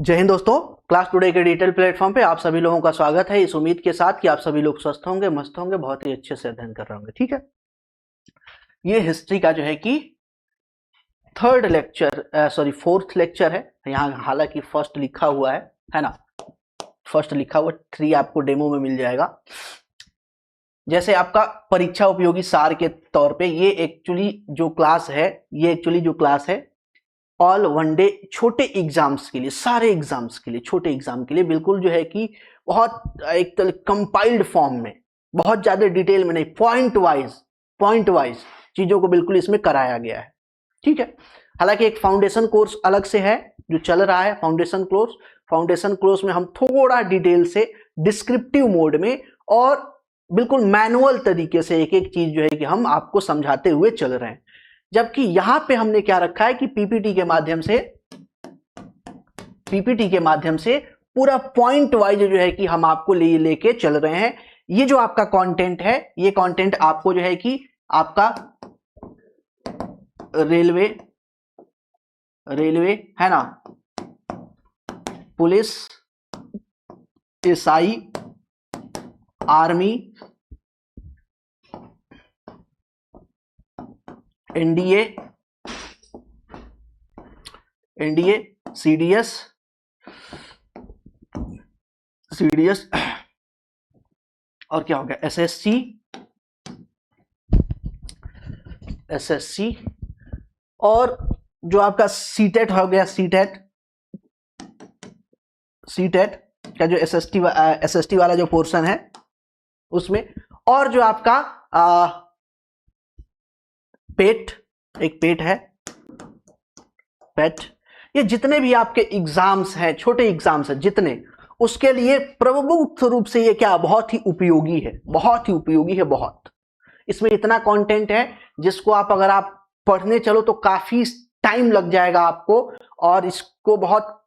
जय हिंद दोस्तों। Class today के डिजिटल प्लेटफॉर्म पे आप सभी लोगों का स्वागत है, इस उम्मीद के साथ कि आप सभी लोग स्वस्थ होंगे, मस्त होंगे, बहुत ही अच्छे से अध्ययन कर रहे होंगे। ठीक है, ये हिस्ट्री का जो है कि फोर्थ लेक्चर है। यहाँ हालांकि फर्स्ट लिखा हुआ है ना, फर्स्ट लिखा हुआ, 3 आपको डेमो में मिल जाएगा। जैसे आपका परीक्षा उपयोगी सार के तौर पे ये एक्चुअली जो क्लास है ऑल वन डे छोटे एग्जाम्स के लिए, सारे एग्जाम्स के लिए, छोटे एग्जाम के लिए बिल्कुल जो है कि बहुत एक कंपाइल्ड फॉर्म में, बहुत ज्यादा डिटेल में नहीं, पॉइंट वाइज चीजों को बिल्कुल इसमें कराया गया है। ठीक है, हालांकि एक फाउंडेशन कोर्स अलग से है जो चल रहा है, फाउंडेशन कोर्स में हम थोड़ा डिटेल से डिस्क्रिप्टिव मोड में और बिल्कुल मैनुअल तरीके से एक एक चीज जो है कि हम आपको समझाते हुए चल रहे हैं। जबकि यहां पे हमने क्या रखा है कि पीपीटी के माध्यम से पूरा पॉइंट वाइज जो है कि हम आपको लेके चल रहे हैं। ये जो आपका कंटेंट है, ये कंटेंट आपको जो है कि आपका रेलवे है ना, police, SI, army, NDA, CDS और क्या हो गया, एसएससी और जो आपका सीटेट हो गया, सीटेट का जो एसएसटी वाला जो पोर्शन है उसमें, और जो आपका पेट है, ये जितने भी आपके एग्जाम्स हैं, छोटे एग्जाम्स हैं जितने, उसके लिए प्रमुख रूप से ये क्या बहुत ही उपयोगी है, बहुत। इसमें इतना कंटेंट है जिसको अगर आप पढ़ने चलो तो काफी टाइम लग जाएगा आपको, और इसको बहुत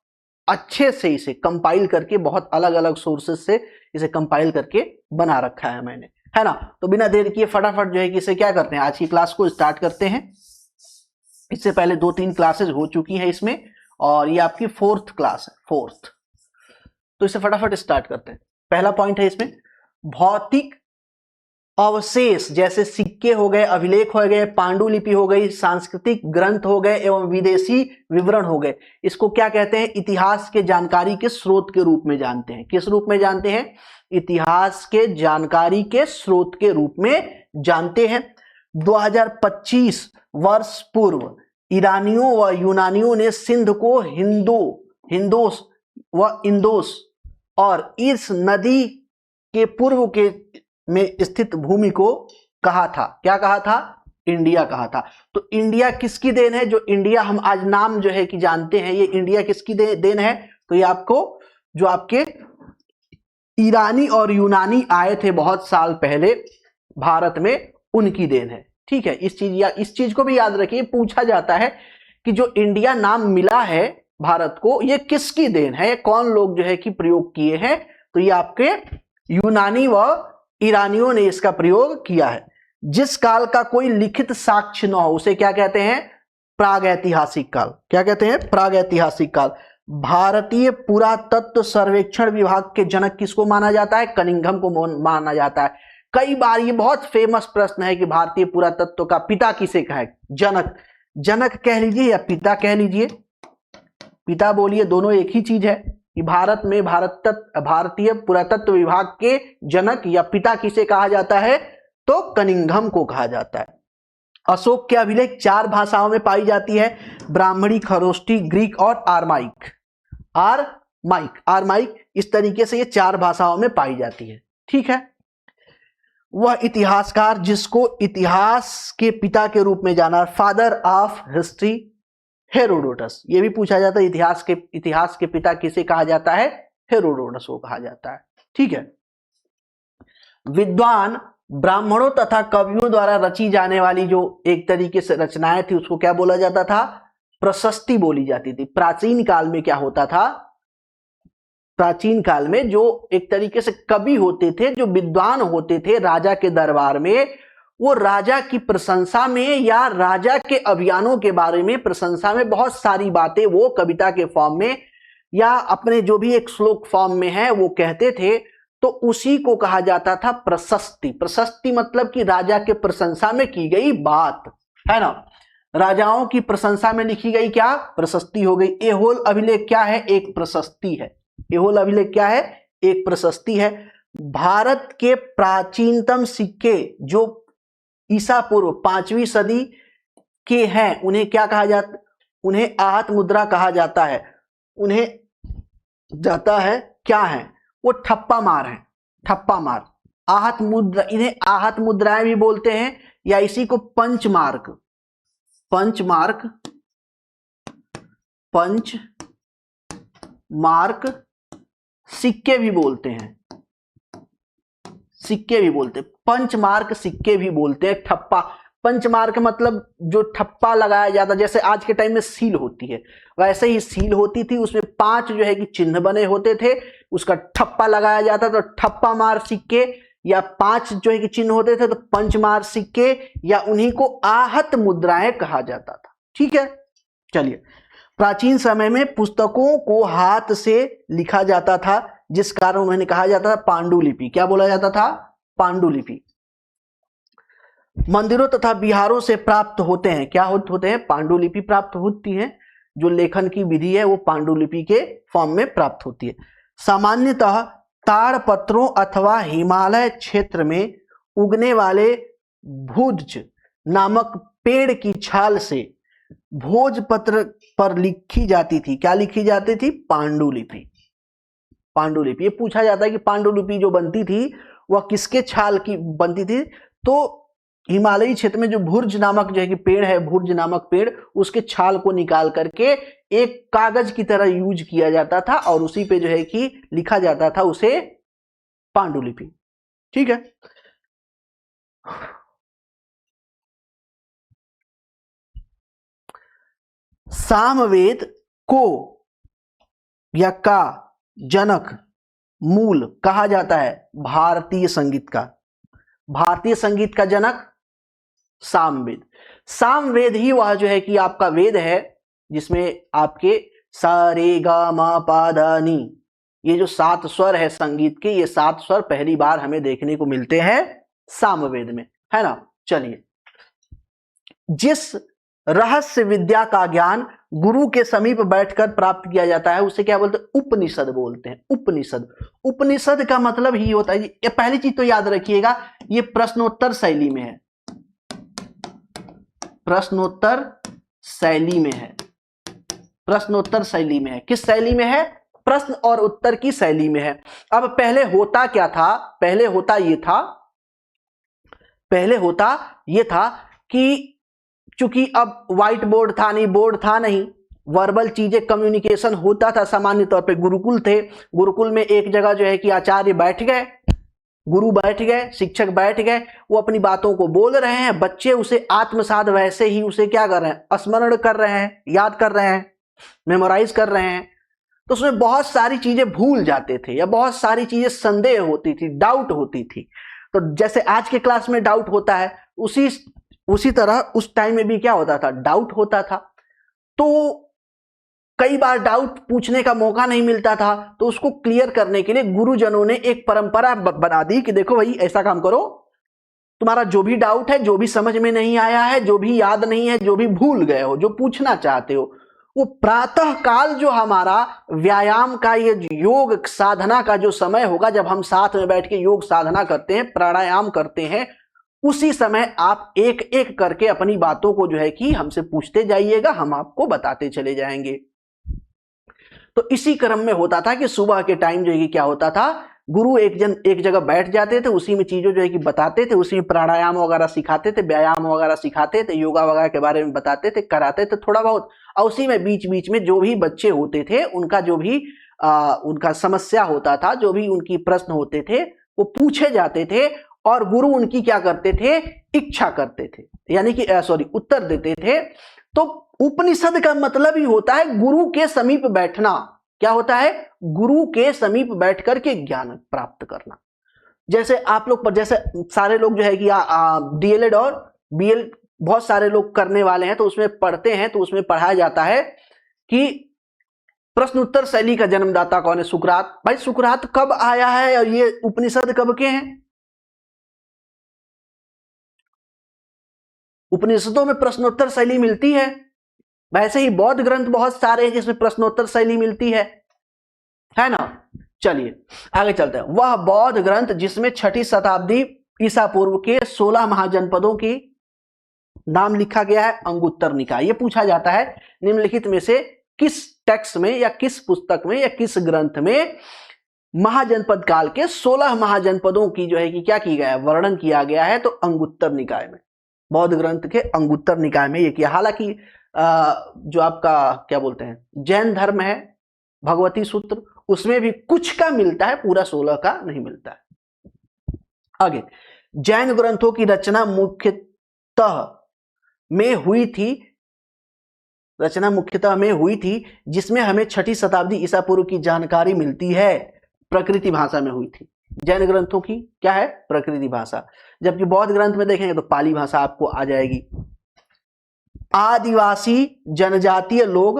अच्छे से इसे कंपाइल करके, बहुत अलग अलग सोर्सेज से इसे कंपाइल करके बना रखा है मैंने, है ना। तो बिना देर किए फटाफट जो है कि इसे क्या करते हैं, आज की क्लास को स्टार्ट करते हैं। इससे पहले 2-3 क्लासेज हो चुकी हैं इसमें, और ये आपकी 4th क्लास है, तो इसे फटाफट स्टार्ट करते हैं। पहला पॉइंट है इसमें, भौतिक अवशेष जैसे सिक्के हो गए, अभिलेख हो गए, पांडुलिपि हो गई, सांस्कृतिक ग्रंथ हो गए एवं विदेशी विवरण हो गए, इसको क्या कहते हैं, इतिहास के जानकारी के स्रोत के रूप में जानते हैं। किस रूप में जानते हैं? इतिहास के जानकारी के स्रोत के रूप में जानते हैं। 2025 वर्ष पूर्व ईरानियों व यूनानियों ने सिंध को हिंदोस व इंदोस और इस नदी के पूर्व के में स्थित भूमि को कहा था, क्या कहा था? इंडिया कहा था। तो इंडिया किसकी देन है? जो इंडिया हम आज नाम जो है कि जानते हैं, ये इंडिया किसकी देन है? तो ये आपको जो आपके ईरानी और यूनानी आए थे बहुत साल पहले भारत में, उनकी देन है। ठीक है, इस चीज को भी याद रखिए, पूछा जाता है कि जो इंडिया नाम मिला है भारत को, ये किसकी देन है, कौन लोग जो है कि प्रयोग किए हैं? तो ये आपके यूनानी व ईरानियों ने इसका प्रयोग किया है। जिस काल का कोई लिखित साक्ष्य न हो उसे क्या कहते हैं? प्रागैतिहासिक काल। क्या कहते हैं? प्रागैतिहासिक काल। भारतीय पुरातत्व सर्वेक्षण विभाग के जनक किसको माना जाता है? कनिंघम को माना जाता है। कई बार ये बहुत फेमस प्रश्न है कि भारतीय पुरातत्व का पिता किसे कहे? जनक कह लीजिए या पिता कह लीजिए, पिता बोलिए, दोनों एक ही चीज है कि भारत में भारतीय पुरातत्व विभाग के जनक या पिता किसे कहा जाता है? तो कनिंघम को कहा जाता है। अशोक के अभिलेख 4 भाषाओं में पाई जाती है, ब्राह्मणी, खरोष्टी, ग्रीक और आरमाइक। इस तरीके से ये 4 भाषाओं में पाई जाती है। ठीक है, वह इतिहासकार जिसको इतिहास के पिता के रूप में जाना, फादर ऑफ हिस्ट्री, हेरोडोटस। ये भी पूछा जाता है, इतिहास के पिता किसे कहा जाता है? हेरोडोटस को कहा जाता है। ठीक है, विद्वान ब्राह्मणों तथा कवियों द्वारा रची जाने वाली जो एक तरीके से रचनाएं थी उसको क्या बोला जाता था? प्रशस्ति बोली जाती थी। प्राचीन काल में क्या होता था? प्राचीन काल में जो एक तरीके से कवि होते थे, जो विद्वान होते थे राजा के दरबार में, वो राजा की प्रशंसा में या राजा के अभियानों के बारे में प्रशंसा में बहुत सारी बातें वो कविता के फॉर्म में या अपने जो भी एक श्लोक फॉर्म में है वो कहते थे, तो उसी को कहा जाता था प्रशस्ति। प्रशस्ति मतलब कि राजा के प्रशंसा में की गई बात, है ना। राजाओं की प्रशंसा में लिखी गई क्या, प्रशस्ति हो गई। एहोल अभिलेख क्या है, एक प्रशस्ति है। एहोल अभिलेख क्या है, एक प्रशस्ति है। भारत के प्राचीनतम सिक्के जो ईसा पूर्व 5वीं सदी के हैं, उन्हें क्या कहा जाता, उन्हें आहत मुद्रा कहा जाता है। उन्हें जाता है क्या है, वो ठप्पा मार है, ठप्पा मार, आहत मुद्रा। इन्हें आहत मुद्राएं भी बोलते हैं, या इसी को पंचमार्क, पंचमार्क, पंच मार्क सिक्के भी बोलते हैं, सिक्के भी बोलते हैं, पंचमार्क सिक्के भी बोलते हैं। ठप्पा, पंचमार्क मतलब जो ठप्पा लगाया जाता, जैसे आज के टाइम में सील होती है, वैसे ही सील होती थी, उसमें 5 जो है कि चिन्ह बने होते थे, उसका ठप्पा लगाया जाता, तो ठप्पा मार सिक्के, या 5 जो है कि चिन्ह होते थे तो पंचमार सिक्के, या उन्हीं को आहत मुद्राएं कहा जाता था। ठीक है, चलिए। प्राचीन समय में पुस्तकों को हाथ से लिखा जाता था, जिस कारण उन्हें कहा जाता था पांडुलिपि। क्या बोला जाता था, पांडुलिपि। मंदिरों तथा विहारों से प्राप्त होते हैं, क्या होते हैं, पांडुलिपि प्राप्त होती है। जो लेखन की विधि है वो पांडुलिपि के फॉर्म में प्राप्त होती है। सामान्यतः ताड़पत्रों अथवा हिमालय क्षेत्र में उगने वाले भुज नामक पेड़ की छाल से भोजपत्र पर लिखी जाती थी। क्या लिखी जाती थी, पांडुलिपि। पांडुलिपि, ये पूछा जाता है कि पांडुलिपि जो बनती थी वह किसके छाल की बनती थी, तो हिमालयी क्षेत्र में जो भुर्ज नामक जो है कि पेड़ है, भुर्ज नामक पेड़, उसके छाल को निकाल करके एक कागज की तरह यूज किया जाता था, और उसी पे जो है कि लिखा जाता था उसे पांडुलिपि। ठीक है, सामवेद को या का जनक मूल कहा जाता है भारतीय संगीत का। भारतीय संगीत का जनक सामवेद। सामवेद ही वह जो है कि आपका वेद है जिसमें आपके सा रे गा मा पा धा नी, ये जो 7 स्वर है संगीत के, ये 7 स्वर पहली बार हमें देखने को मिलते हैं सामवेद में, है ना। चलिए, जिस रहस्य विद्या का ज्ञान गुरु के समीप बैठकर प्राप्त किया जाता है उसे क्या बोलते हैं, उपनिषद बोलते हैं। उपनिषद, उपनिषद का मतलब ही होता है, ये पहली चीज तो याद रखिएगा, ये प्रश्नोत्तर शैली में है, प्रश्नोत्तर शैली में है, प्रश्नोत्तर शैली में है। किस शैली में है, प्रश्न और उत्तर की शैली में है। अब पहले होता क्या था, पहले होता ये था कि चूंकि अब व्हाइट बोर्ड था नहीं, बोर्ड था नहीं, वर्बल चीजें कम्युनिकेशन होता था। सामान्य तौर पे गुरुकुल थे, गुरुकुल में एक जगह जो है कि आचार्य बैठ गए, गुरु बैठ गए, शिक्षक बैठ गए, वो अपनी बातों को बोल रहे हैं, बच्चे उसे आत्मसात वैसे ही उसे क्या कर रहे हैं, स्मरण कर रहे हैं, याद कर रहे हैं, मेमोराइज कर रहे हैं। तो उसमें बहुत सारी चीजें भूल जाते थे, या बहुत सारी चीजें संदेह होती थी, डाउट होती थी। तो जैसे आज के क्लास में डाउट होता है, उसी तरह उस टाइम में भी क्या होता था, डाउट होता था। तो कई बार डाउट पूछने का मौका नहीं मिलता था, तो उसको क्लियर करने के लिए गुरुजनों ने एक परंपरा बना दी कि देखो भाई ऐसा काम करो, तुम्हारा जो भी डाउट है, जो भी समझ में नहीं आया है, जो भी याद नहीं है, जो भी भूल गए हो, जो पूछना चाहते हो, वो प्रातः काल जो हमारा व्यायाम का, ये योग साधना का जो समय होगा, जब हम साथ में बैठ के योग साधना करते हैं, प्राणायाम करते हैं, उसी समय आप एक एक करके अपनी बातों को जो है कि हमसे पूछते जाइएगा, हम आपको बताते चले जाएंगे। तो इसी क्रम में होता था कि सुबह के टाइम जो है कि क्या होता था, गुरु एक जगह बैठ जाते थे, उसी में चीजों जो है कि बताते थे, उसी में प्राणायाम वगैरह सिखाते थे, व्यायाम वगैरह सिखाते थे, योगा वगैरह के बारे में बताते थे, कराते थे थोड़ा बहुत, और उसी में बीच बीच में जो भी बच्चे होते थे, उनका जो भी उनका समस्या होता था, जो भी उनकी प्रश्न होते थे, वो पूछे जाते थे, और गुरु उनकी क्या करते थे, इच्छा करते थे, यानी कि उत्तर देते थे। तो उपनिषद का मतलब ही होता है गुरु के समीप बैठना। क्या होता है, गुरु के समीप बैठ करके ज्ञान प्राप्त करना। जैसे आप लोग, जैसे सारे लोग जो है कि डीएलएड और बीएल बहुत सारे लोग करने वाले हैं, तो उसमें पढ़ते हैं, तो उसमें पढ़ाया जाता है कि प्रश्न उत्तर शैली का जन्मदाता कौन है? सुकरात। भाई सुकरात कब आया है और ये उपनिषद कब के हैं? उपनिषदों में प्रश्नोत्तर शैली मिलती है, वैसे ही बौद्ध ग्रंथ बहुत सारे हैं जिसमें प्रश्नोत्तर शैली मिलती है ना। चलिए आगे चलते हैं। वह बौद्ध ग्रंथ जिसमें 6ठी शताब्दी ईसा पूर्व के 16 महाजनपदों की नाम लिखा गया है, अंगुत्तर निकाय। यह पूछा जाता है निम्नलिखित में से किस टेक्स्ट में या किस पुस्तक में या किस ग्रंथ में महाजनपद काल के 16 महाजनपदों की जो है कि क्या किया गया है, वर्णन किया गया है। तो अंगुत्तर निकाय में, बौद्ध ग्रंथ के अंगुत्तर निकाय में ये किया। हालांकि जो आपका क्या बोलते हैं जैन धर्म है, भगवती सूत्र, उसमें भी कुछ का मिलता है, पूरा 16 का नहीं मिलता है। आगे, जैन ग्रंथों की रचना मुख्यतः में हुई थी जिसमें हमें 6ठी शताब्दी ईसा पूर्व की जानकारी मिलती है, प्रकृति भाषा में हुई थी। जैन ग्रंथों की क्या है? प्रकृति भाषा। जबकि बौद्ध ग्रंथ में देखेंगे तो पाली भाषा आपको आ जाएगी। आदिवासी जनजातीय लोग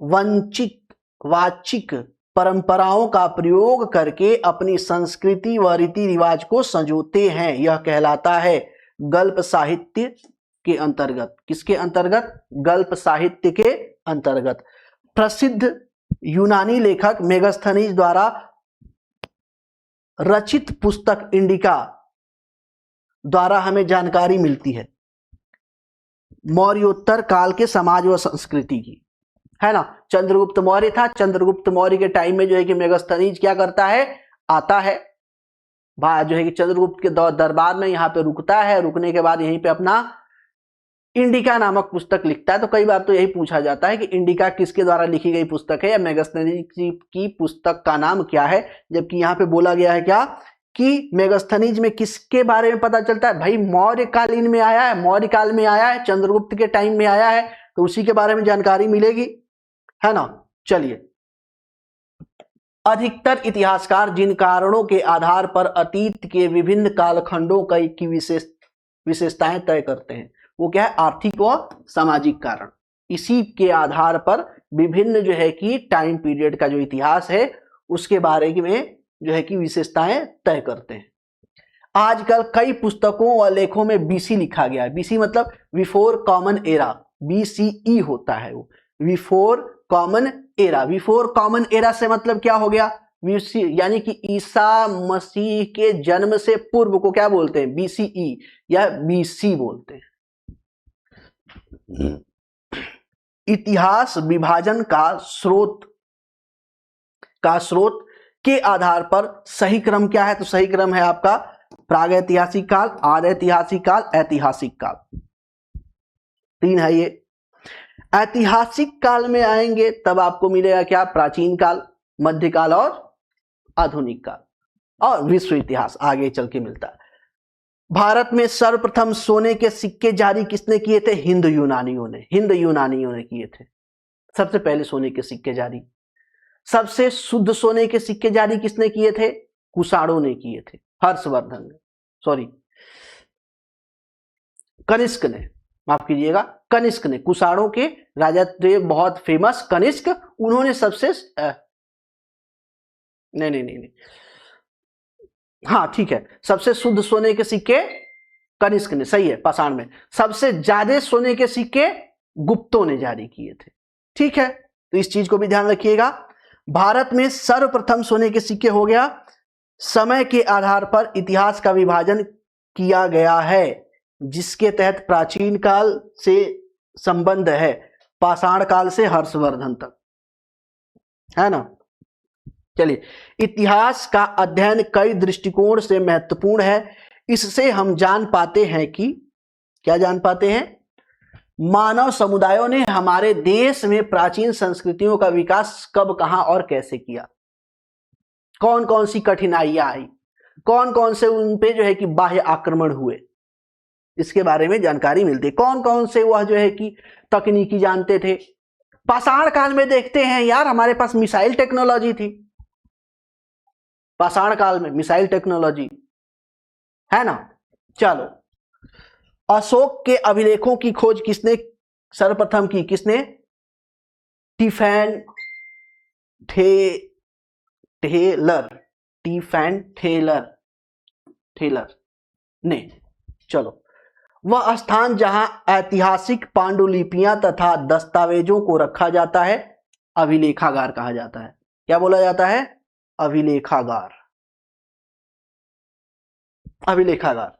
वंचित वाचिक परंपराओं का प्रयोग करके अपनी संस्कृति व रीति रिवाज को संजोते हैं। यह कहलाता है गल्प साहित्य के अंतर्गत। किसके अंतर्गत? गल्प साहित्य के अंतर्गत। प्रसिद्ध यूनानी लेखक मेगास्थनीज द्वारा रचित पुस्तक इंडिका द्वारा हमें जानकारी मिलती है मौर्योत्तर काल के समाज व संस्कृति की, है ना। चंद्रगुप्त मौर्य था, चंद्रगुप्त मौर्य के टाइम में जो है कि मेगास्थनीज क्या करता है, आता है जो है कि चंद्रगुप्त के दरबार में यहाँ पे रुकता है, रुकने के बाद यहीं पे अपना इंडिका नामक पुस्तक लिखता है। तो कई बार तो यही पूछा जाता है कि इंडिका किसके द्वारा लिखी गई पुस्तक है या मेगास्थनीज की पुस्तक का नाम क्या है, जबकि यहाँ पे बोला गया है क्या कि मेगास्थनीज में किसके बारे में पता चलता है? भाई मौर्य कालीन में आया है, मौर्य काल में आया है, चंद्रगुप्त के टाइम में आया है, तो उसी के बारे में जानकारी मिलेगी, है ना। चलिए, अधिकतर इतिहासकार जिन कारणों के आधार पर अतीत के विभिन्न कालखंडों की विशेषताएं तय करते हैं, वो क्या है? आर्थिक और सामाजिक कारण। इसी के आधार पर विभिन्न जो है कि टाइम पीरियड का जो इतिहास है उसके बारे में जो है कि विशेषताएं तय करते हैं। आजकल कई पुस्तकों व लेखों में बीसी लिखा गया है। बीसी मतलब बिफोर कॉमन एरा, बीसीई होता है वो, before common era. Before common era से मतलब क्या हो गया? यानी कि ईसा मसीह के जन्म से पूर्व को क्या बोलते हैं? बीसीई या बीसी बोलते हैं। इतिहास विभाजन का स्रोत के आधार पर सही क्रम क्या है? तो सही क्रम है आपका प्रागैतिहासिक काल, आधैतिहासिक काल, ऐतिहासिक काल। 3 है ये। ऐतिहासिक काल में आएंगे तब आपको मिलेगा क्या? प्राचीन काल, मध्यकाल और आधुनिक काल, और विश्व इतिहास आगे चल के मिलता है। भारत में सर्वप्रथम सोने के सिक्के जारी किसने किए थे? हिंद यूनानियों ने किए थे सबसे पहले सोने के सिक्के जारी। सबसे शुद्ध सोने के सिक्के जारी किसने किए थे? कुषाणों ने किए थे, हर्षवर्धन ने, सॉरी कनिष्क ने, माफ कीजिएगा, कनिष्क ने। कुषाणों के राजा थे बहुत फेमस कनिष्क, उन्होंने सबसे नहीं, हाँ ठीक है, सबसे शुद्ध सोने के सिक्के कनिष्क ने, सही है, पाषाण में। सबसे ज्यादा सोने के सिक्के गुप्तों ने जारी किए थे, ठीक है। तो इस चीज को भी ध्यान रखिएगा। भारत में सर्वप्रथम सोने के सिक्के हो गया। समय के आधार पर इतिहास का विभाजन किया गया है जिसके तहत प्राचीन काल से संबंध है, पाषाण काल से हर्षवर्धन तक, है ना। चलिए, इतिहास का अध्ययन कई दृष्टिकोण से महत्वपूर्ण है। इससे हम जान पाते हैं कि क्या जान पाते हैं? मानव समुदायों ने हमारे देश में प्राचीन संस्कृतियों का विकास कब, कहां और कैसे किया, कौन कौन सी कठिनाइयां आई, कौन कौन से उन पे जो है कि बाह्य आक्रमण हुए, इसके बारे में जानकारी मिलती है। कौन कौन से वह जो है कि तकनीकी जानते थे। पाषाण काल में देखते हैं यार, हमारे पास मिसाइल टेक्नोलॉजी थी, पाषाण काल में मिसाइल टेक्नोलॉजी, है ना। चलो, अशोक के अभिलेखों की खोज किसने सर्वप्रथम की? किसने? टेलर, टीफैन टेलर ने। चलो, वह स्थान जहां ऐतिहासिक पांडुलिपियां तथा दस्तावेजों को रखा जाता है अभिलेखागार कहा जाता है। क्या बोला जाता है? अभिलेखागार। अभिलेखागार।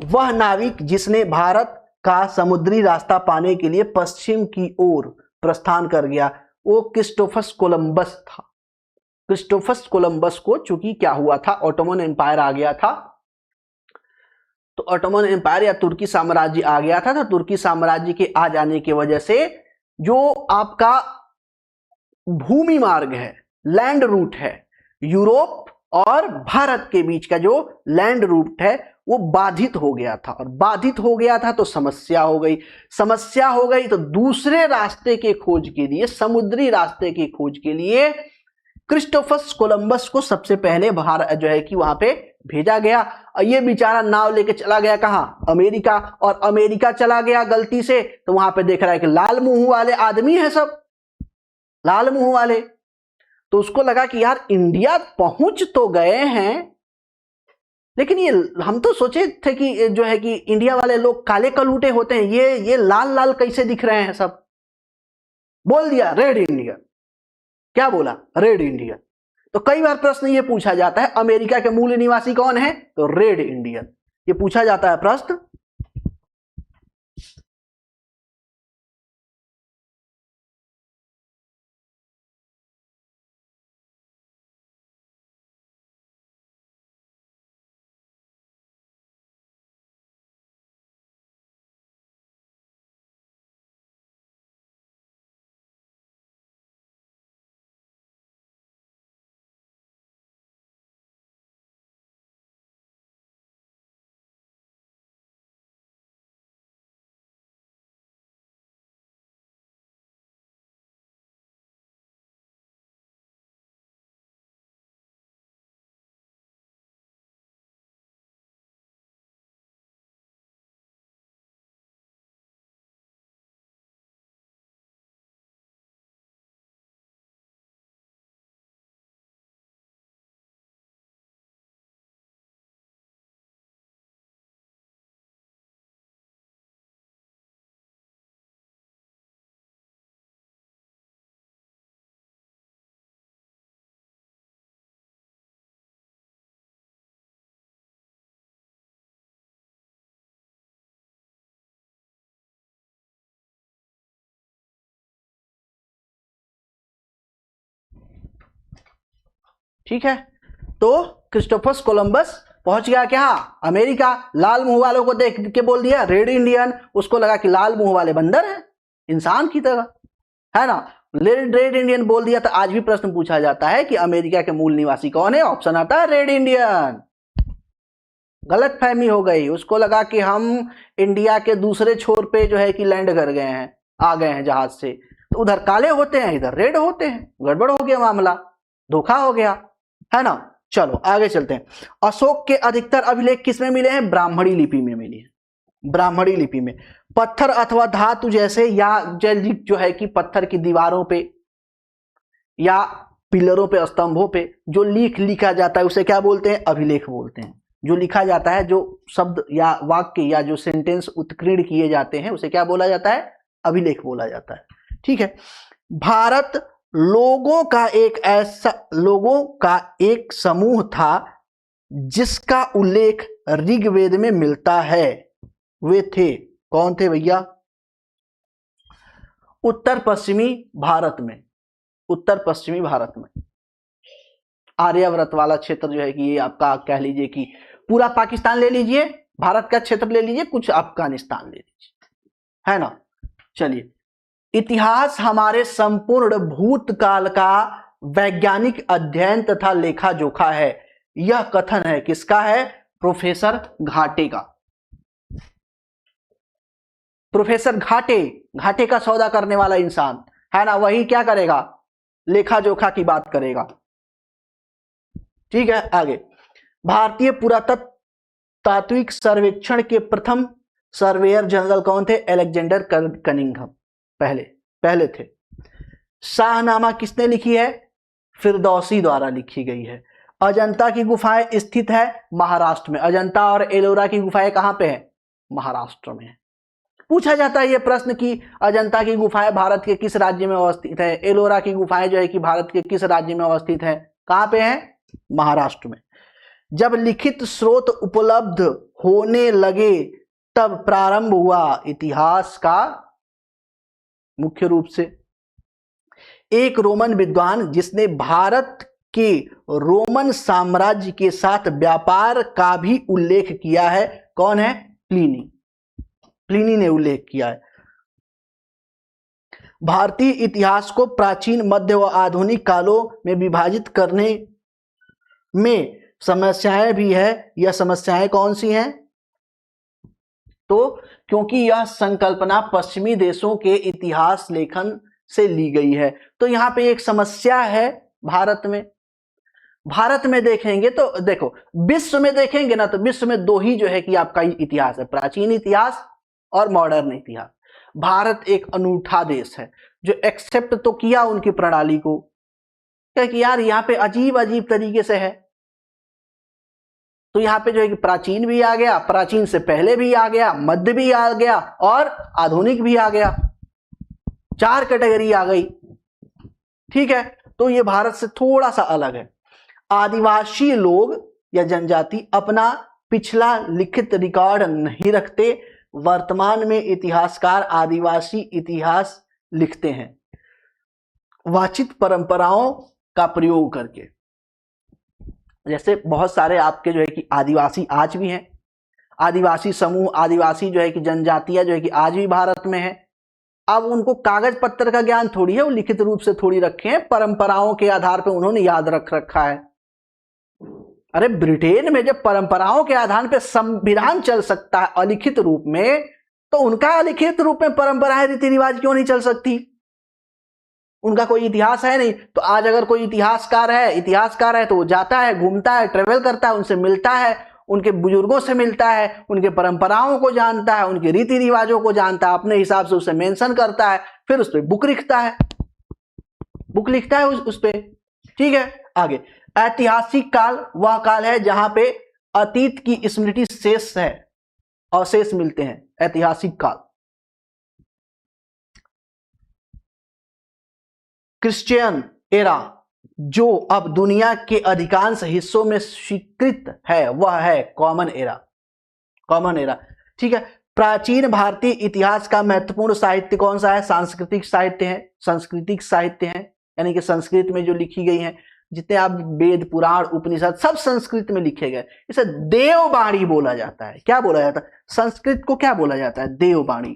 वह नाविक जिसने भारत का समुद्री रास्ता पाने के लिए पश्चिम की ओर प्रस्थान कर गया वो क्रिस्टोफर कोलंबस था। क्रिस्टोफर कोलंबस को चूंकि क्या हुआ था, ऑटोमन एम्पायर आ गया था, तो ऑटोमन एम्पायर या तुर्की साम्राज्य आ गया था। तो तुर्की साम्राज्य के आ जाने की वजह से जो आपका भूमि मार्ग है, लैंड रूट है, यूरोप और भारत के बीच का जो लैंड रूट है वो बाधित हो गया था। और बाधित हो गया था तो समस्या हो गई। समस्या हो गई तो दूसरे रास्ते के खोज के लिए, समुद्री रास्ते की खोज के लिए क्रिस्टोफर कोलंबस को सबसे पहले भारत जो है कि वहां पे भेजा गया। और ये बेचारा नाव लेके चला गया कहां? अमेरिका। और अमेरिका चला गया गलती से, तो वहां पे देख रहा है कि लाल मुंह वाले आदमी है, सब लाल मुंह वाले। तो उसको लगा कि यार इंडिया पहुंच तो गए हैं, लेकिन ये हम तो सोचे थे कि जो है कि इंडिया वाले लोग काले कलूटे होते हैं, ये लाल लाल कैसे दिख रहे हैं सब। बोल दिया रेड इंडिया। क्या बोला? Red India. तो कई बार प्रश्न ये पूछा जाता है अमेरिका के मूल निवासी कौन है? तो रेड इंडियन। ये पूछा जाता है प्रश्न। ठीक है, तो क्रिस्टोफर कोलंबस पहुंच गया क्या? अमेरिका। लाल मुंह वालों को देख के बोल दिया रेड इंडियन। उसको लगा कि लाल मुंह वाले बंदर है, इंसान की तरह, है ना। रेड इंडियन बोल दिया। तो आज भी प्रश्न पूछा जाता है कि अमेरिका के मूल निवासी कौन है? ऑप्शन आता है रेड इंडियन। गलत फहमी हो गई। उसको लगा कि हम इंडिया के दूसरे छोर पे जो है कि लैंड कर गए हैं, आ गए हैं जहाज से। तो उधर काले होते हैं, इधर रेड होते हैं। गड़बड़ हो गया मामला, धोखा हो गया, है ना। चलो आगे चलते हैं। अशोक के अधिकतर अभिलेख किसमें मिले हैं? ब्राह्मणी लिपि में मिले हैं। ब्राह्मणी लिपि में पत्थर अथवा धातु जैसे या जो है कि पत्थर की दीवारों पे या पिलरों पे, स्तंभों पे जो लिखा जाता है उसे क्या बोलते हैं? अभिलेख बोलते हैं। जो लिखा जाता है, जो शब्द या वाक्य या जो सेंटेंस उत्कीर्ण किए जाते हैं उसे क्या बोला जाता है? अभिलेख बोला जाता है। ठीक है। भारत लोगों का एक समूह था जिसका उल्लेख ऋग्वेद में मिलता है। वे थे, कौन थे भैया? उत्तर पश्चिमी भारत में, उत्तर पश्चिमी भारत में आर्यावर्त वाला क्षेत्र जो है कि ये आपका कह लीजिए कि पूरा पाकिस्तान ले लीजिए, भारत का क्षेत्र ले लीजिए, कुछ अफगानिस्तान ले लीजिए, है ना। चलिए, इतिहास हमारे संपूर्ण भूतकाल का वैज्ञानिक अध्ययन तथा लेखा जोखा है। यह कथन है किसका है? प्रोफेसर घाटे का। प्रोफेसर घाटे का सौदा करने वाला इंसान, है ना, वही क्या करेगा? लेखा जोखा की बात करेगा। ठीक है, आगे। भारतीय पुरातात्विक सर्वेक्षण के प्रथम सर्वेयर जनरल कौन थे? अलेक्जेंडर कनिंघम पहले थे। शाहनामा किसने लिखी है? फिरदौसी द्वारा लिखी गई है। अजंता की गुफाएं स्थित है महाराष्ट्र में। अजंता और एलोरा की गुफाएं कहां पे है? महाराष्ट्र में। पूछा जाता है यह प्रश्न कि अजंता की गुफाएं भारत के किस राज्य में अवस्थित है? एलोरा की गुफाएं जो है कि भारत के किस राज्य में अवस्थित है? कहां पे है? महाराष्ट्र में। जब लिखित स्रोत उपलब्ध होने लगे तब प्रारंभ हुआ इतिहास का। मुख्य रूप से एक रोमन विद्वान जिसने भारत के रोमन साम्राज्य के साथ व्यापार का भी उल्लेख किया है, कौन है? प्लिनी। प्लिनी ने उल्लेख किया है। भारतीय इतिहास को प्राचीन, मध्य व आधुनिक कालों में विभाजित करने में समस्याएं भी है। यह समस्याएं कौन सी हैं? तो क्योंकि यह संकल्पना पश्चिमी देशों के इतिहास लेखन से ली गई है, तो यहां पे एक समस्या है भारत में। भारत में देखेंगे तो देखो, विश्व में देखेंगे ना तो विश्व में दो ही जो है कि आपका इतिहास है, प्राचीन इतिहास और मॉडर्न इतिहास। भारत एक अनूठा देश है जो एक्सेप्ट तो किया उनकी प्रणाली को, क्या कि यार यहाँ पे अजीब अजीब तरीके से है। तो यहाँ पे जो है कि प्राचीन भी आ गया, प्राचीन से पहले भी आ गया, मध्य भी आ गया और आधुनिक भी आ गया। 4 कैटेगरी आ गई। ठीक है, तो ये भारत से थोड़ा सा अलग है। आदिवासी लोग या जनजाति अपना पिछला लिखित रिकॉर्ड नहीं रखते। वर्तमान में इतिहासकार आदिवासी इतिहास लिखते हैं वाचित परंपराओं का प्रयोग करके। जैसे बहुत सारे आपके जो है कि आदिवासी आज भी हैं, आदिवासी समूह, आदिवासी जो है कि जनजातियां जो है कि आज भी भारत में है। अब उनको कागज पत्थर का ज्ञान थोड़ी है, वो लिखित रूप से थोड़ी रखे हैं, परंपराओं के आधार पर उन्होंने याद रख रखा है। अरे ब्रिटेन में जब परंपराओं के आधार पर संविधान चल सकता है अलिखित रूप में, तो उनका अलिखित रूप में परंपराएं रीति रिवाज क्यों नहीं चल सकती? उनका कोई इतिहास है नहीं। तो आज अगर कोई इतिहासकार है तो वो जाता है, घूमता है, ट्रेवल करता है, उनसे मिलता है, उनके बुजुर्गों से मिलता है, उनके परंपराओं को जानता है, उनके रीति रिवाजों को जानता है, अपने हिसाब से उसे मेंशन करता है, फिर उस पर बुक लिखता है उस पे। ठीक है, आगे ऐतिहासिक काल वह काल है जहां पे अतीत की स्मृति शेष है, अवशेष मिलते हैं। ऐतिहासिक काल क्रिश्चियन एरा जो अब दुनिया के अधिकांश हिस्सों में स्वीकृत है वह है कॉमन एरा। ठीक है, प्राचीन भारतीय इतिहास का महत्वपूर्ण साहित्य कौन सा है? सांस्कृतिक साहित्य है, यानी कि संस्कृत में जो लिखी गई है, जितने आप वेद, पुराण, उपनिषद सब संस्कृत में लिखे गए। इसे देववाणी बोला जाता है। क्या बोला जाता है? संस्कृत को क्या बोला जाता है? देववाणी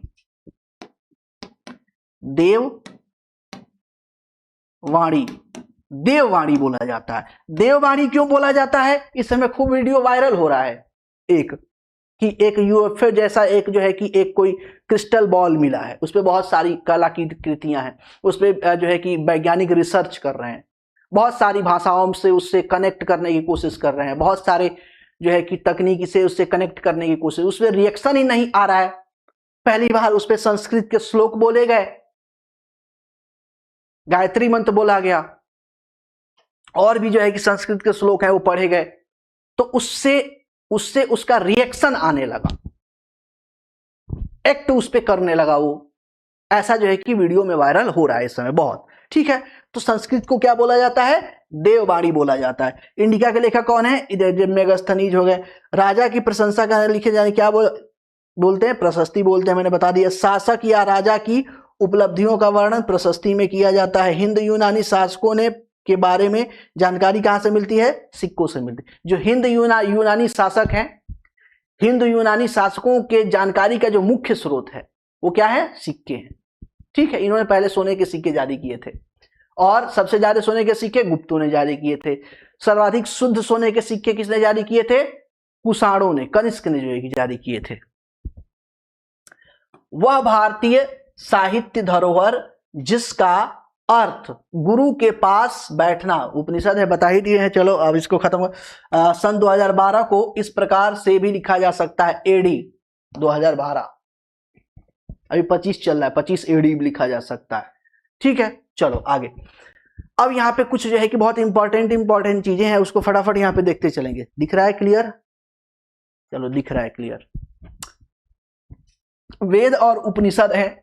बोला जाता है। देववाणी क्यों बोला जाता है? इस समय खूब वीडियो वायरल हो रहा है एक यूएफओ जैसा एक जो है कि एक कोई क्रिस्टल बॉल मिला है, उस पर बहुत सारी कला की कृतियां हैं, उस पर जो है कि वैज्ञानिक रिसर्च कर रहे हैं, बहुत सारी भाषाओं से उससे कनेक्ट करने की कोशिश कर रहे हैं, बहुत सारे जो है कि तकनीकी से उससे कनेक्ट करने की कोशिश, उस पर रिएक्शन ही नहीं आ रहा है। पहली बार उस पर संस्कृत के श्लोक बोले गए, गायत्री मंत्र बोला गया, और भी जो है कि संस्कृत के श्लोक है वो पढ़े गए, तो उससे उसका रिएक्शन आने लगा, एक्ट उस पे करने लगा वो। ऐसा जो है कि वीडियो में वायरल हो रहा है इस समय बहुत। ठीक है, तो संस्कृत को क्या बोला जाता है? देववाणी बोला जाता है। इंडिका के लेखक कौन है? इधर मेगास्थनीज हो गए। राजा की प्रशंसा करने लिखे जाने क्या बोलते हैं? प्रशस्ति बोलते हैं, मैंने बता दिया। शासक या राजा की उपलब्धियों का वर्णन प्रशस्ति में किया जाता है। हिंद यूनानी शासकों ने के बारे में जानकारी कहां से मिलती है? सिक्कों से मिलती है। जो हिंद यूनानी शासक हैं, हिंद यूनानी शासकों के जानकारी का जो मुख्य स्रोत है वो क्या है? सिक्के हैं। ठीक है, इन्होंने पहले सोने के सिक्के जारी किए थे, और सबसे ज्यादा सोने के सिक्के गुप्तों ने जारी किए थे। सर्वाधिक शुद्ध सोने के सिक्के किसने जारी किए थे? कुषाणों ने, कनिष्क ने जो है जारी किए थे। वह भारतीय साहित्य धरोहर जिसका अर्थ गुरु के पास बैठना, उपनिषद है, बता ही दिए हैं। चलो अब इसको खत्म। सन 2012 को इस प्रकार से भी लिखा जा सकता है, एडी 2012, अभी 25 चल रहा है, 25 एडी लिखा जा सकता है। ठीक है, चलो आगे। अब यहाँ पे कुछ जो है कि बहुत इंपॉर्टेंट चीजें हैं, उसको फटाफट यहाँ पे देखते चलेंगे। दिख रहा है क्लियर? चलो दिख रहा है क्लियर। वेद और उपनिषद है।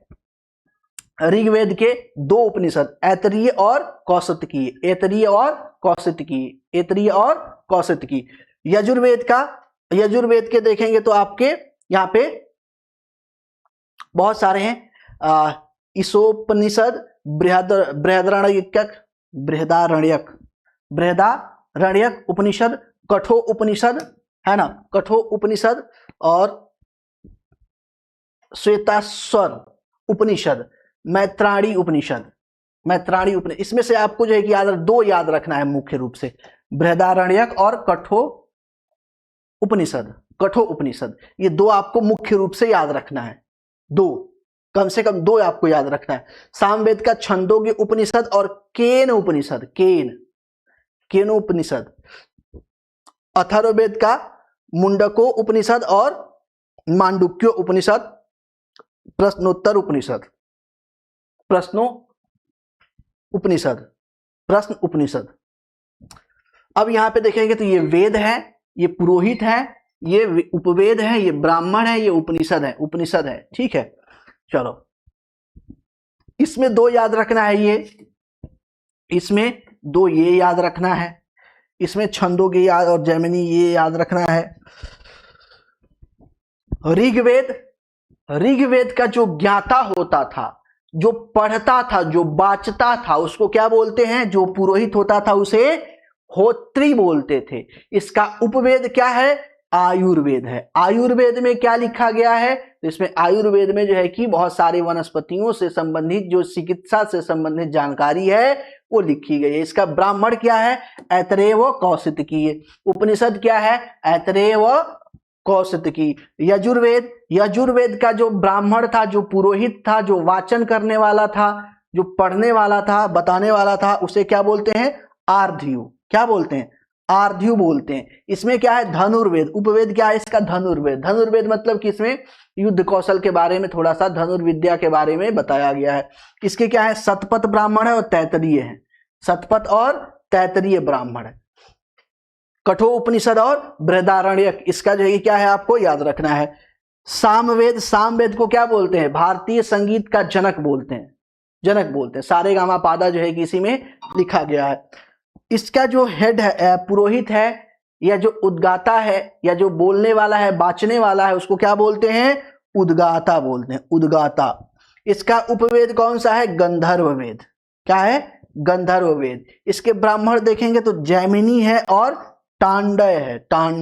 ऋग्वेद के दो उपनिषद, ऐतरीय और कौशिकी, ऐतरीय और कौशिकी, ऐतरीय और कौशिकी। यजुर्वेद के देखेंगे तो आपके यहाँ पे बहुत सारे हैं। ईशोपनिषद, बृहदारण्यक उपनिषद, कठो उपनिषद है ना, कठो उपनिषद और श्वेताश्वर उपनिषद, मैत्राणी उपनिषद। इसमें से आपको जो है कि दो याद रखना है मुख्य रूप से, बृहदारण्यक और कठो उपनिषद। ये दो आपको मुख्य रूप से याद रखना है, दो, कम से कम दो आपको याद रखना है। सामवेद का छंदोग्य उपनिषद और केन उपनिषद। अथर्ववेद का मुंडको उपनिषद और मांडुक्यो उपनिषद। प्रश्न उपनिषद। अब यहां पे देखेंगे तो ये वेद है, ये पुरोहित है, ये उपवेद है, ये ब्राह्मण है, ये उपनिषद है। ठीक है, चलो इसमें दो याद रखना है, इसमें दो ये याद रखना है, इसमें छंदोग्य याद और जैमिनी ये याद रखना है। ऋग्वेद का जो ज्ञाता होता था, जो पढ़ता था, जो बाचता था, उसको क्या बोलते हैं? जो पुरोहित होता था उसे होत्री बोलते थे। इसका उपवेद क्या है? आयुर्वेद है। आयुर्वेद में क्या लिखा गया है? तो इसमें आयुर्वेद में जो है कि बहुत सारी वनस्पतियों से संबंधित, जो चिकित्सा से संबंधित जानकारी है वो लिखी गई है। इसका ब्राह्मण क्या है? ऐतरेय व कौशिकी। उपनिषद क्या है? ऐतरेय व कौशिकी। यजुर्वेद का जो ब्राह्मण था, जो पुरोहित था, जो वाचन करने वाला था, जो पढ़ने वाला था, बताने वाला था, उसे क्या बोलते हैं? आर्ध्यु। क्या बोलते हैं? आर्ध्यु बोलते हैं। इसमें क्या है? धनुर्वेद। उपवेद क्या है इसका? धनुर्वेद मतलब कि इसमें युद्ध कौशल के बारे में, थोड़ा सा धनुर्विद्या के बारे में बताया गया है। इसके क्या है? शतपथ ब्राह्मण है और तैतरीय है। शतपथ और तैतरीय ब्राह्मण है। कठो उपनिषद और बृहदारण्यक, इसका जो है क्या है आपको याद रखना है। सामवेद को क्या बोलते हैं? भारतीय संगीत का जनक बोलते हैं। सारेगामा पादा जो है कि इसी में लिखा गया है। इसका जो हेड है, पुरोहित है, या जो उद्गाता है, या जो बोलने वाला है, बाचने वाला है, उसको क्या बोलते हैं? उद्गाता बोलते हैं, उद्गाता। इसका उपवेद कौन सा है? गंधर्ववेद। क्या है? गंधर्ववेद। इसके ब्राह्मण देखेंगे तो जैमिनी है और टांडय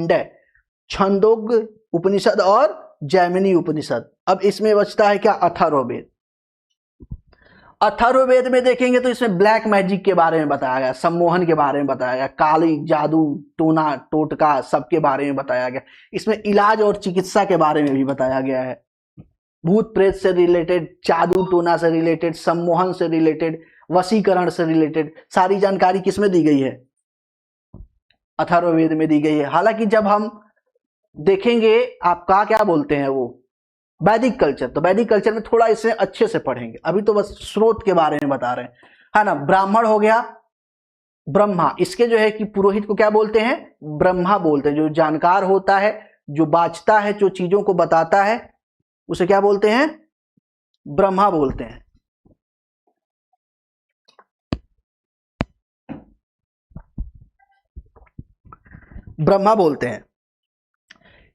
है। छंदोग्य उपनिषद और जैमिनी उपनिषद। अब इसमें बचता है क्या? अथर्ववेद। अथर्ववेद में देखेंगे तो इसमें ब्लैक मैजिक के बारे में बताया गया, सम्मोहन के बारे में बताया गया, काली जादू, टोना टोटका सबके बारे में बताया गया। इसमें इलाज और चिकित्सा के बारे में भी बताया गया है। भूत प्रेत से रिलेटेड, जादू टोना से रिलेटेड, सम्मोहन से रिलेटेड, वशीकरण से रिलेटेड सारी जानकारी किसमें दी गई है? अथर्ववेद में दी गई है। हालांकि जब हम देखेंगे आपका क्या बोलते हैं वो वैदिक कल्चर, तो वैदिक कल्चर में थोड़ा इसे अच्छे से पढ़ेंगे। अभी तो बस स्रोत के बारे में बता रहे हैं, है ना। ब्राह्मण हो गया, ब्रह्मा। इसके जो है कि पुरोहित को क्या बोलते हैं? ब्रह्मा बोलते हैं। जो जानकार होता है, जो बाचता है, जो चीजों को बताता है, उसे क्या बोलते हैं? ब्रह्मा बोलते हैं। ब्रह्मा बोलते हैं।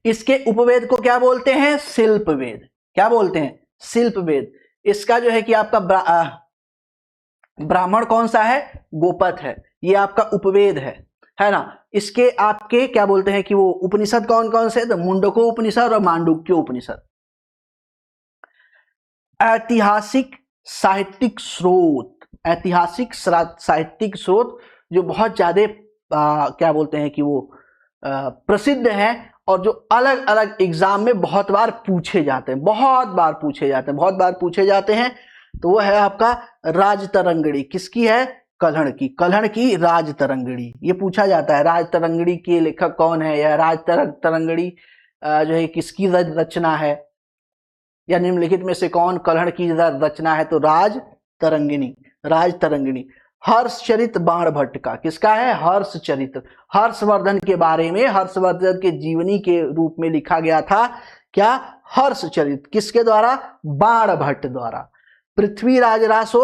इसके उपवेद को क्या बोलते हैं? शिल्पवेद। क्या बोलते हैं? शिल्पवेद। इसका जो है कि आपका ब्राह्मण कौन सा है? गोपथ है। ये आपका उपवेद है ना। इसके आपके क्या बोलते हैं कि वो उपनिषद कौन कौन से? तो मुंडको उपनिषद और मांडुक्यो उपनिषद। ऐतिहासिक साहित्यिक स्रोत जो बहुत ज्यादा क्या बोलते हैं कि वो प्रसिद्ध है और जो अलग अलग एग्जाम में बहुत बार पूछे जाते हैं, तो वो है आपका राजतरंगिणी। किसकी है? कल्हण की राजतरंगिणी। ये पूछा जाता है राजतरंगिणी के लेखक कौन है, या राजतरंगिणी जो है किसकी रचना है, या निम्नलिखित में से कौन कल्हण की रचना है? तो राजतरंगिणी। राजतरंगिणी। हर्षचरित बाण भट्ट का, किसका है? हर्षचरित। हर्षवर्धन के बारे में, हर्षवर्धन के जीवनी के रूप में लिखा गया था क्या? हर्षचरित। किसके द्वारा? बाण भट्ट द्वारा। पृथ्वीराज रासो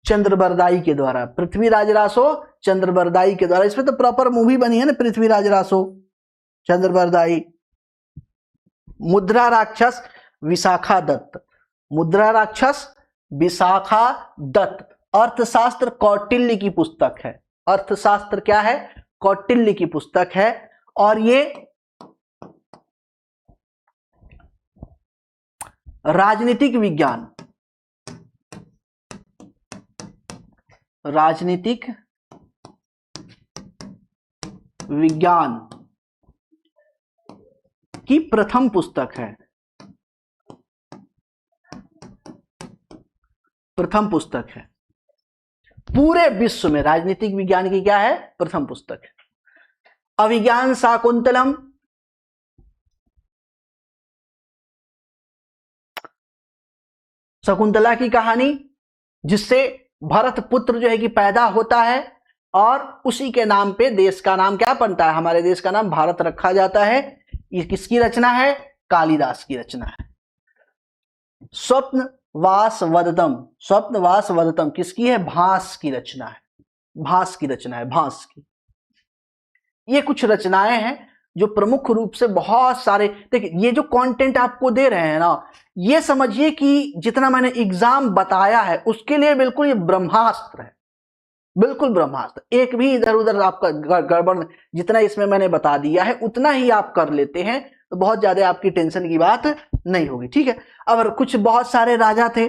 चंद्रबरदाई के द्वारा, पृथ्वीराज रासो चंद्रबरदाई के द्वारा। इसमें तो प्रॉपर मूवी बनी है ना, पृथ्वीराज रासो चंद्रबरदाई। मुद्रा राक्षस विशाखा दत्त, मुद्रा राक्षस विशाखा दत्त। अर्थशास्त्र कौटिल्य की पुस्तक है। अर्थशास्त्र क्या है? कौटिल्य की पुस्तक है। और ये राजनीतिक विज्ञान, राजनीतिक विज्ञान की प्रथम पुस्तक है, प्रथम पुस्तक है पूरे विश्व में। राजनीतिक विज्ञान की क्या है? प्रथम पुस्तक है। अभिज्ञान शाकुंतलम, शकुंतला की कहानी, जिससे भरत पुत्र जो है कि पैदा होता है और उसी के नाम पे देश का नाम क्या बनता है? हमारे देश का नाम भारत रखा जाता है। ये किसकी रचना है? कालिदास की रचना है। स्वप्नवास वदतम, स्वप्नवास वदतम किसकी है? भास की रचना है। भास की रचना है, भास की। ये कुछ रचनाएं हैं जो प्रमुख रूप से बहुत सारे, देखिए ये जो कंटेंट आपको दे रहे हैं ना, ये समझिए कि जितना मैंने एग्जाम बताया है उसके लिए बिल्कुल ये ब्रह्मास्त्र है, बिल्कुल ब्रह्मास्त्र। एक भी इधर उधर आपका गड़बड़, जितना इसमें मैंने बता दिया है उतना ही आप कर लेते हैं तो बहुत ज्यादा आपकी टेंशन की बात नहीं होगी, ठीक है। अब कुछ बहुत सारे राजा थे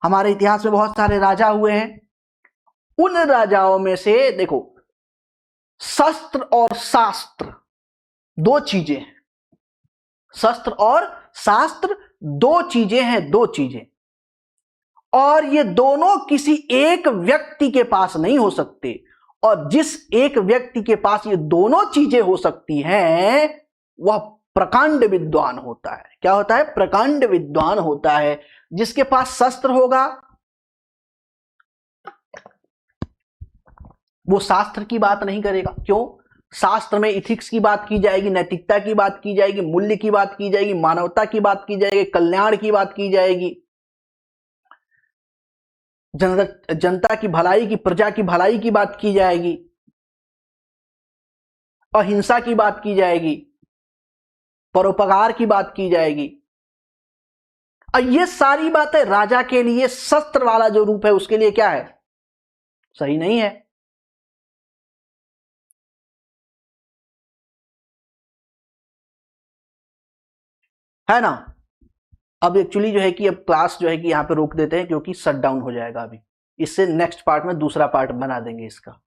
हमारे इतिहास में, बहुत सारे राजा हुए हैं। उन राजाओं में से देखो, शस्त्र और शास्त्र दो चीजें हैं। शस्त्र और शास्त्र दो चीजें हैं, दो चीजें। और ये दोनों किसी एक व्यक्ति के पास नहीं हो सकते। और जिस एक व्यक्ति के पास ये दोनों चीजें हो सकती हैं वह प्रकांड विद्वान होता है। क्या होता है? प्रकांड विद्वान होता है। जिसके पास शस्त्र होगा वो शास्त्र की बात नहीं करेगा। क्यों? शास्त्र में इथिक्स की बात की जाएगी, नैतिकता की बात की जाएगी, मूल्य की बात की जाएगी, मानवता की बात की जाएगी, कल्याण की बात की जाएगी, जनता की भलाई की, प्रजा की भलाई की बात की जाएगी, अहिंसा की बात की जाएगी, परोपकार की बात की जाएगी। और ये सारी बातें राजा के लिए शस्त्र वाला जो रूप है उसके लिए क्या है? सही नहीं है। है ना? अब एक्चुअली जो है कि अब क्लास जो है कि यहां पे रोक देते हैं क्योंकि शट डाउन हो जाएगा अभी। इससे नेक्स्ट पार्ट में दूसरा पार्ट बना देंगे इसका।